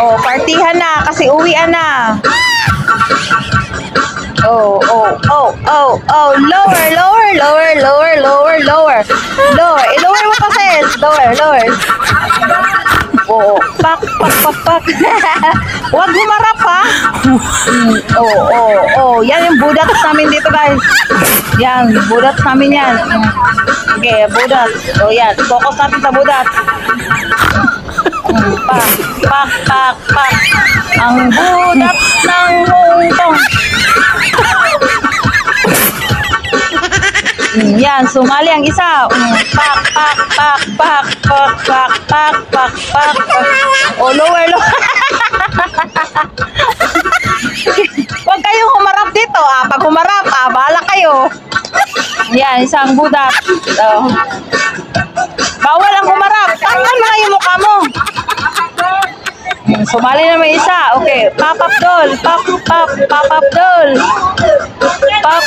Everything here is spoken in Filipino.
Oh, partihan na kasi uwian na. Oh, lower. Lower. I-lower mo kasi. Lower. Oh, pak. Huwag humarap ha. Yan yung budat namin dito guys. Yan, budat namin yan. Okay, budat. Oh, yan. Focus natin sa budat. Pak. Ang budat ng hungtong. Yan, sumali ang isa. Pak. Oh, lower. Huwag kayong humarap dito. Pag humarap, bahala kayo. Yan, isang budat. Bawal ang humarap. Takpan mo na yung mukha mo. Sumali na may isa. Okay, pop up doll. Pop up doll. Pop.